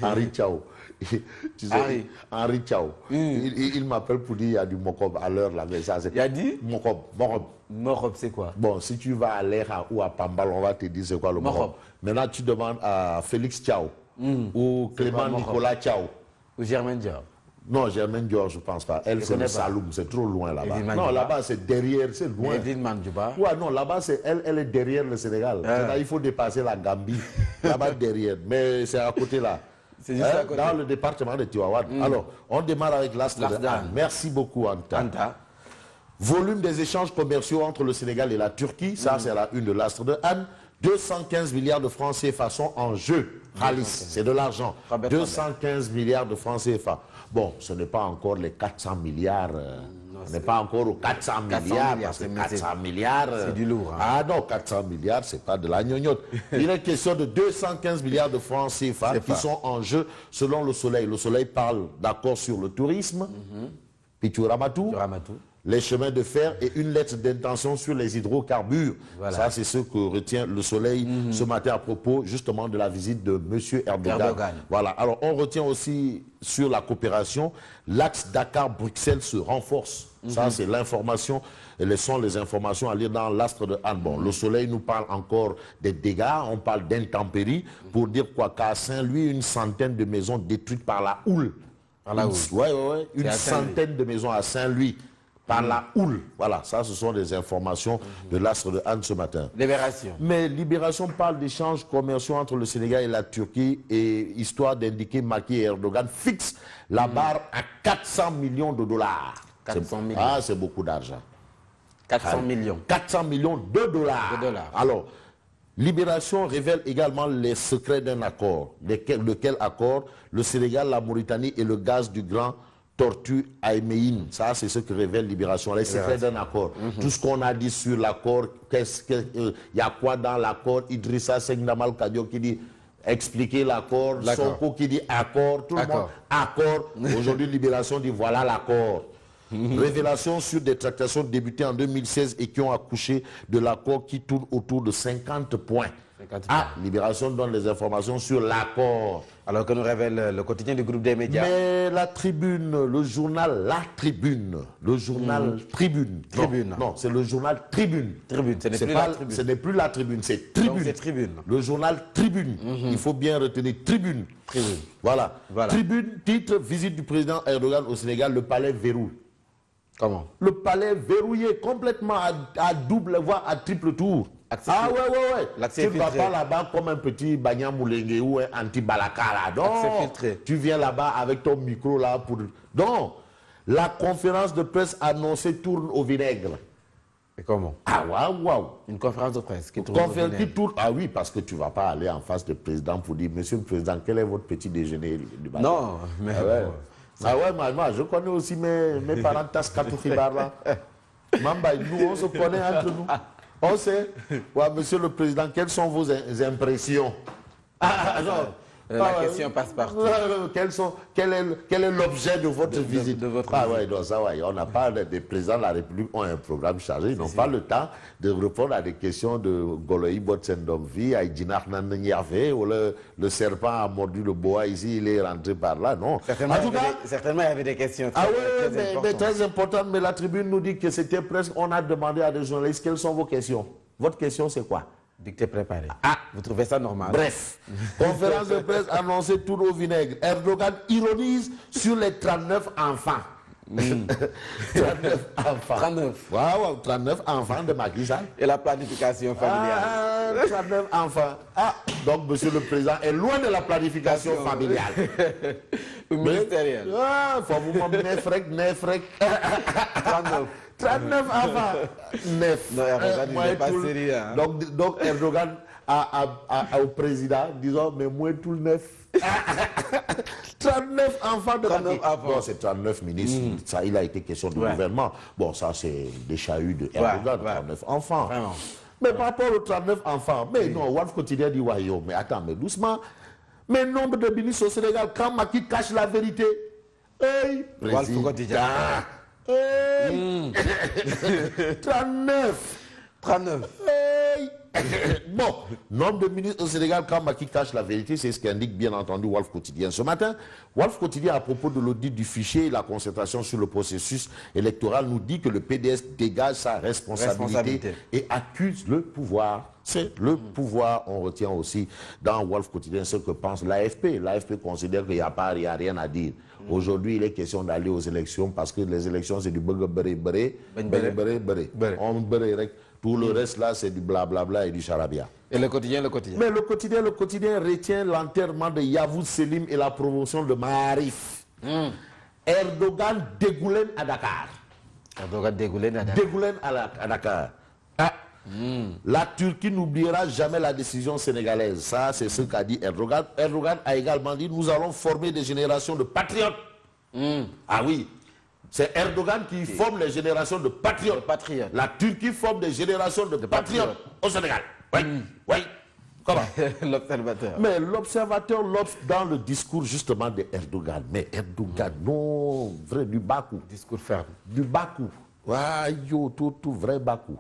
Henri Tchao. Tu sais, Henri Tchao. Il m'appelle pour dire il y a du Mokob à l'heure là. Mais ça, il a dit Mokob. Mokob. Morob, c'est quoi? Bon, si tu vas à l'Air ou à Pambal, on va te dire c'est quoi le Mokob. Maintenant, tu demandes à Félix Tchao ou Clément Nicolas Tchao. Ou Germaine Dior. Non, Germaine Dior, je ne pense pas. Elle, c'est le Saloum, c'est trop loin là-bas. Non, là-bas, c'est derrière, c'est loin. Evelyne Mandjouba. Ouais, non, là-bas, elle est derrière le Sénégal. Là, il faut dépasser la Gambie. Là-bas, derrière. Mais c'est à côté là. C'est juste à côté. Dans le département de Tivaouane. Alors, on démarre avec l'Astre de Han. Merci beaucoup, Anta. Volume des échanges commerciaux entre le Sénégal et la Turquie. Ça, c'est la une de l'Astre de Han. 215 milliards de francs CFA sont en jeu. Khalis, c'est de l'argent. 215 milliards de francs CFA. Bon, ce n'est pas encore les 400 milliards. On n'est pas encore aux 400 milliards. Parce que 400 milliards. C'est du lourd. Hein. Ah non, 400 milliards, c'est pas de la gnognotte. Il est question de 215 milliards de francs CFA qui sont en jeu selon le Soleil. Le Soleil parle d'accord sur le tourisme. Pichou-Ramatou. Les chemins de fer et une lettre d'intention sur les hydrocarbures. Voilà. Ça, c'est ce que retient le Soleil ce matin à propos justement de la visite de M. Erdogan. Voilà. Alors, on retient aussi sur la coopération, l'axe Dakar-Bruxelles se renforce. Ça, c'est l'information, et sont les informations à lire dans l'Astre de Han. Bon, le Soleil nous parle encore des dégâts, on parle d'intempéries, pour dire quoi qu'à Saint-Louis, une centaine de maisons détruites par la houle. Par la houle. Ouais. Une centaine de maisons à Saint-Louis. Par la houle. Voilà, ça, ce sont des informations de l'Astre de Han ce matin. Libération. Mais Libération parle d'échanges commerciaux entre le Sénégal et la Turquie et histoire d'indiquer Macky et Erdogan fixe la barre à 400 millions de dollars. 400 millions. Ah, c'est beaucoup d'argent. 400 millions. 400 millions de dollars. Alors, Libération révèle également les secrets d'un accord. De quel accord? Le Sénégal, la Mauritanie et le gaz du Grand Tortue Aïméine. Ça, c'est ce que révèle Libération. Les secrets d'un accord. Tout ce qu'on a dit sur l'accord, il y a quoi dans l'accord? Idrissa Seck Ndamal Kadio qui dit expliquer l'accord. Sonko qui dit accord. Tout le monde accord. Aujourd'hui, Libération dit voilà l'accord. Révélation sur des tractations débutées en 2016 et qui ont accouché de l'accord qui tourne autour de 50 points. Libération donne les informations sur l'accord. Alors que nous révèle le quotidien du groupe des médias. Mais la Tribune, le journal La Tribune, le journal Tribune. Non, c'est le journal Tribune. Ce n'est plus la Tribune, c'est Tribune. Tribune. Le journal Tribune. Il faut bien retenir Tribune. Voilà. Tribune, titre, visite du président Erdogan au Sénégal, le palais verrouille. Comment? Le palais verrouillé complètement à double, voire à triple tour. Ouais. Tu ne vas pas là-bas comme un petit Banya Moulengue ou un anti-Balaka là. Non, tu viens là-bas avec ton micro là pour... Non, la conférence de presse annoncée tourne au vinaigre. Et comment? Une conférence de presse qui tourne au vinaigre. Ah oui, parce que tu ne vas pas aller en face du président pour dire, monsieur le président, quel est votre petit déjeuner du matin? Non, mais... moi, je connais aussi mes parents Taskatou Khibar là. Mamba, nous, on se connaît entre nous. On sait, monsieur le président, quelles sont vos impressions? La question passe partout. Quel est l'objet de votre visite? On n'a pas, les présidents de la République ont un programme chargé, ils n'ont pas le temps de répondre à des questions de Goloï Botsendomvi, Aïdjinak Nanyave, ou le serpent a mordu le bois ici, il est rentré par là, non. Certainement, il y avait des questions très importantes, mais la Tribune nous dit que c'était presque, on a demandé à des journalistes, quelles sont vos questions? Votre question, c'est quoi? Dictée préparée. Vous trouvez ça normal? Bref, conférence de presse annoncée tout au vinaigre. Erdogan ironise sur les 39 enfants. 39 enfants. 39 enfants de Macky Sall. Et la planification familiale. 39 enfants. Donc, monsieur le président est loin de la planification familiale. Ministériel. Faut vous montrer Nefrek. 39 enfants. 9. Non, Erdogan, il n'est pas sérieux. Hein. Donc Erdogan au président, disons, mais moi tout le 9. 39 enfants de Macky. Bon, c'est 39 ministres. Ça, il a été question du gouvernement. Bon, ça, c'est des chahuts de Erdogan, 39 enfants. Vraiment. Mais par rapport aux 39 enfants, mais non, Wolf Quotidien dit, mais attends, mais doucement. Mais nombre de ministres au Sénégal, quand Macky cache la vérité, Wolf Quotidien. 39. Bon, nombre de ministres au Sénégal, quand Macky cache la vérité, c'est ce qu'indique bien entendu Wolf Quotidien. Ce matin, Wolf Quotidien, à propos de l'audit du fichier et la concertation sur le processus électoral, nous dit que le PDS dégage sa responsabilité et accuse le pouvoir. C'est le pouvoir. On retient aussi dans Wolf Quotidien ce que pense l'AFP. L'AFP considère qu'il n'y a rien à dire. Aujourd'hui, il est question d'aller aux élections parce que les élections, c'est du béré. On béré. Tout le reste, là, c'est du blablabla et du charabia. Et le quotidien? Mais le quotidien retient l'enterrement de Yavuz Selim et la promotion de Maarif. Erdogan dégouline à Dakar. Dégouline à Dakar. La Turquie n'oubliera jamais la décision sénégalaise. Ça, c'est ce qu'a dit Erdogan. Erdogan a également dit, nous allons former des générations de patriotes. Ah oui, c'est Erdogan qui forme les générations de patriotes. La Turquie forme des générations de patriotes au Sénégal. Oui. Comment? L'observateur. Mais l'observateur l'obs dans le discours justement de Erdogan. Mais Erdogan, non, vrai, du Bakou. Discours ferme. Du Bakou. Tout vrai Bakou.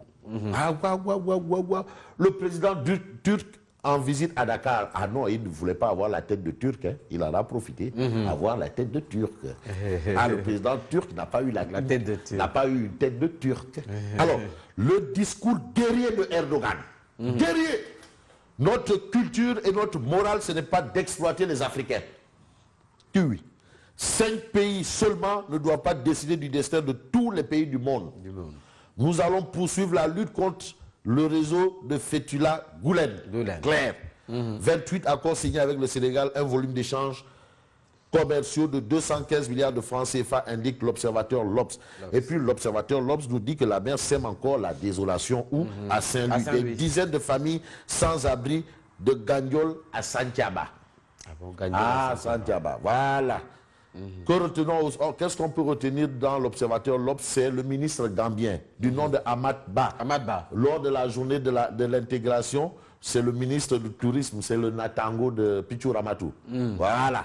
Le président turc en visite à Dakar. Ah non, il ne voulait pas avoir la tête de Turc. Hein. Il en a profité. Avoir la tête de Turc. Le président turc n'a pas eu la tête de Turc. N'a pas eu une tête de Turc. Alors, le discours guerrier de Erdogan. Guerrier. Notre culture et notre morale, ce n'est pas d'exploiter les Africains. Oui. 5 pays seulement ne doivent pas décider du destin de tous les pays du monde. Nous allons poursuivre la lutte contre le réseau de Fethullah Gülen. Clair. 28 accords signés avec le Sénégal, un volume d'échanges commerciaux de 215 milliards de francs CFA, indique l'observateur L'Obs. Et puis l'observateur L'Obs nous dit que la mer sème encore la désolation où à Saint-Louis, des dizaines de familles sans abri de Gagnol à Santiaba. Santiaba, voilà. Qu'est-ce qu'on peut retenir dans l'observateur L'Obs? C'est le ministre gambien du nom de Ahmad Ba. Lors de la journée de l'intégration, c'est le ministre du tourisme, c'est le Natango de Pichu Ramatou. Voilà.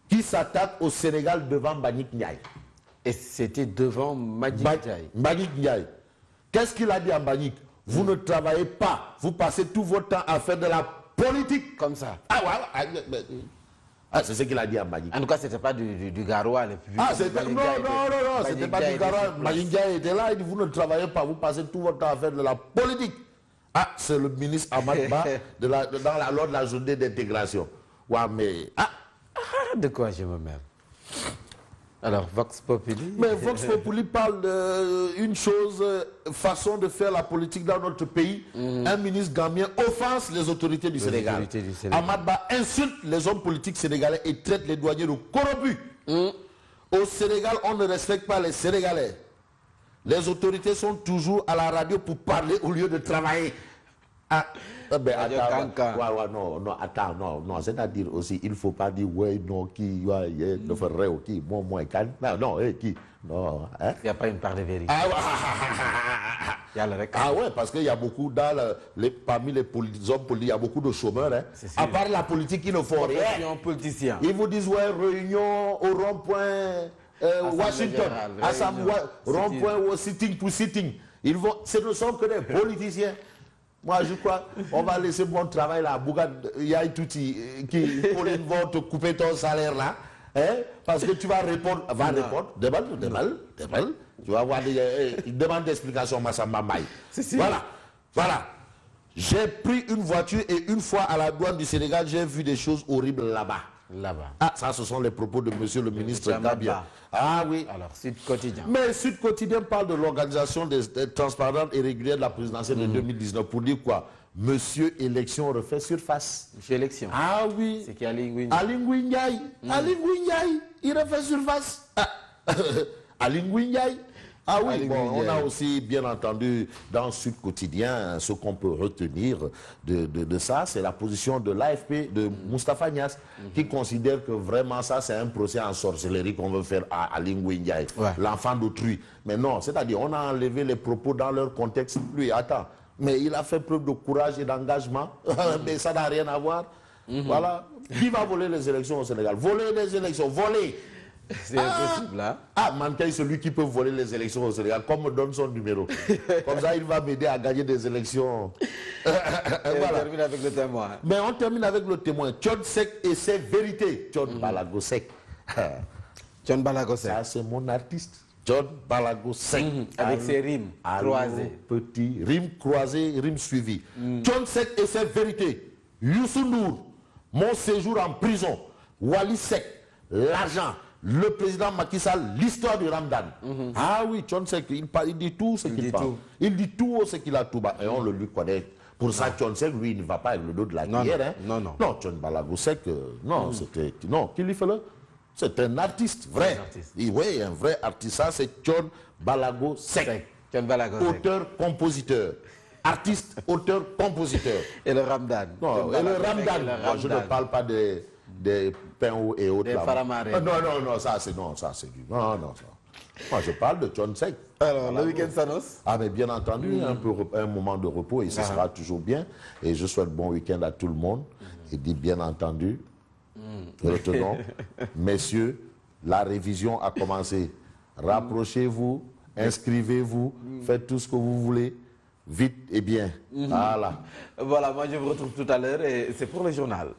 Qui s'attaque au Sénégal devant Mbagnick Ndiaye. Et c'était devant Mbagnick Ndiaye. Qu'est-ce qu'il a dit à Mbagnick? Vous ne travaillez pas, vous passez tout votre temps à faire de la politique. Comme ça. C'est ce qu'il a dit à Mbagnick. En tout cas, c'était pas du Garoua. Non, c'était pas du Garoua. Mbagnick Ndiaye était là, il dit, vous ne travaillez pas, vous passez tout votre temps à faire de la politique. C'est le ministre Ahmad Ba lors de la journée d'intégration. De quoi je me mêle? Alors, Vox Populi. Mais Vox Populi parle d'une chose, façon de faire la politique dans notre pays. Un ministre gambien offense les autorités du Sénégal. Ahmad Ba insulte les hommes politiques sénégalais et traite les douaniers de corrompus. Au Sénégal, on ne respecte pas les Sénégalais. Les autorités sont toujours à la radio pour parler au lieu de travailler. Non, c'est-à-dire aussi, il ne faut pas dire, ouais, non, qui, ne ferait qui, moi, non, qui, non. Il n'y a pas une part de vérité. Parce qu'il y a beaucoup, parmi les hommes politiques, il y a beaucoup de chômeurs. Hein. À part la politique, ils ne font rien. Politicien. Ils vous disent, ouais, réunion au rond-point Washington, rond-point au sitting pour sitting. Ce ne sont que des politiciens. Moi, je crois, on va laisser mon travail là. Il y a tout qui vont te couper ton salaire là. Hein, parce que tu vas répondre. Demande. Tu vas avoir une demande d'explication, Massamba Maï. Voilà. J'ai pris une voiture et une fois à la douane du Sénégal, j'ai vu des choses horribles là-bas. Ça, ce sont les propos de monsieur le ministre Gambien. Oui. Alors, Sud Quotidien. Mais Sud Quotidien parle de l'organisation des transparente et régulière de la présidentielle de 2019 pour dire quoi? Monsieur Élection refait surface. Monsieur Élection. Oui. C'est qui Ali Ngouille Ndiaye. Ali Ngouille Ndiaye, il refait surface. Ali Ngouille Ndiaye. On a aussi bien entendu dans Sud Quotidien ce qu'on peut retenir de ça, c'est la position de l'AFP de Moustapha Niasse qui considère que vraiment ça c'est un procès en sorcellerie qu'on veut faire à Ali Ngouille Ndiaye, l'enfant d'autrui. Mais non, c'est-à-dire on a enlevé les propos dans leur contexte. Lui, attends, mais il a fait preuve de courage et d'engagement, mais ça n'a rien à voir. Voilà. Qui va voler les élections au Sénégal? Voler les élections, voler. C'est impossible, là. Ah, Mankaï, celui qui peut voler les élections au Sénégal, comme me donne son numéro. Comme ça, il va m'aider à gagner des élections. Et on termine avec le témoin. Mais on termine avec le témoin. Thione Seck et ses vérités. Thione Balago Seck. Thione Balago Seck. Ça, c'est mon artiste. Thione Balago Seck. Avec ses rimes croisées. Petit, rimes croisées, rimes suivies. Thione Seck et ses vérités. Youssou Ndour, mon séjour en prison. Wally Seck, l'argent. Le président Macky Sall, l'histoire du Ramadan. Ah oui, Thione Seck, il dit tout ce qu'il parle. Il dit tout ce qu'il a tout bas. Et on le lui connaît. Pour ça, Thione Seck, lui, il ne va pas avec le dos de la cuillère. Hein. Non. Non, Thione Balago Seck, non, c'était... Non, qui lui fait là? C'est un artiste, vrai. Oui, un vrai artiste. Ça, c'est Thione Balago Seck. Thione Balago Seck. Auteur-compositeur. Artiste, auteur-compositeur. Et le Ramadan. Non, et le Ramadan. Moi, je ne parle pas des pains et autres. Des faramarés. Non, ça c'est du... Non, ça. Moi, je parle de Thione Seck. Alors, le week-end s'annonce? Ah, mais bien entendu, un moment de repos et ce sera toujours bien. Et je souhaite bon week-end à tout le monde. Et dis bien entendu, retenons, messieurs, la révision a commencé. Rapprochez-vous, inscrivez-vous, faites tout ce que vous voulez, vite et bien. Voilà. Voilà, moi je vous retrouve tout à l'heure et c'est pour le journal.